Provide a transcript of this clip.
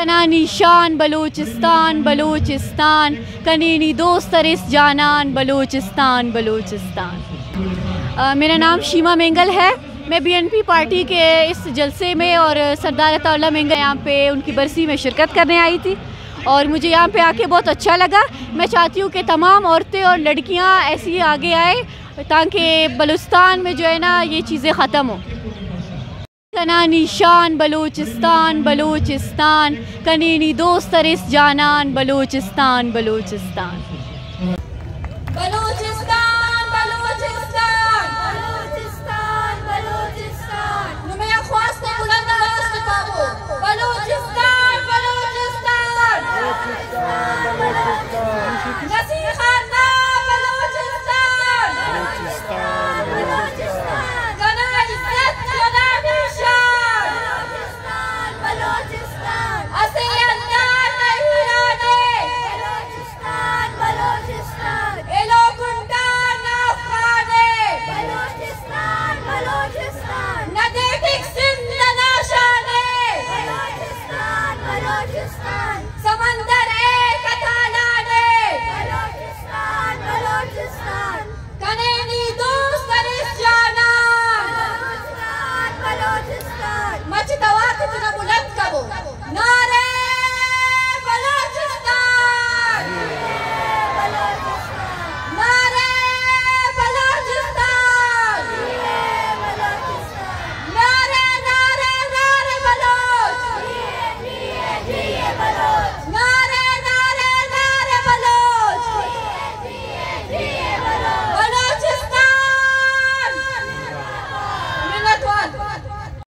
कना निशान बलूचिस्तान बलूचिस्तान, कनीनी दोस्तरिस जानान बलूचिस्तान बलूचिस्तान। मेरा नाम शीमा मेंगल है। मैं बीएनपी पार्टी के इस जलसे में और सरदार अताउल्लाह मेंगल यहाँ पे उनकी बरसी में शिरकत करने आई थी और मुझे यहाँ पे आके बहुत अच्छा लगा। मैं चाहती हूँ कि तमाम औरतें और लड़कियाँ ऐसी आगे आए ताकि बलूचिस्तान में जो है ना ये चीज़ें ख़त्म हो। कना निशान बलूचिस्तान बलूचिस्तान, कनीनी दोस्तरिस जानान बलूचिस्तान बलूचिस्तान। बलूचिस्तान बलूचिस्तान बलूचिस्तान बलूचिस्तान, नुमाया ख्वास्ते बुलंद आवाज़ से बाबू, बलूचिस्तान बलूचिस्तान नसीर खाना बलूचिस्तान बलूचिस्तान, गना इज्जत गना निशान बलूचिस्तान, असे अंदाज नहीं आने बलूचिस्तान बलूचिस्तान, एलो गुंडा ना खाने बलूचिस्तान बलूचिस्तान, न देख सिंध ना शाने बलूचिस्तान बलूचिस्तान, समंदर एक थालाने बलूचिस्तान बलूचिस्तान, कनेनी दोस्त रिस जाना बलूचिस्तान बलूचिस्तान, मच दवा कितना बुलंद कबो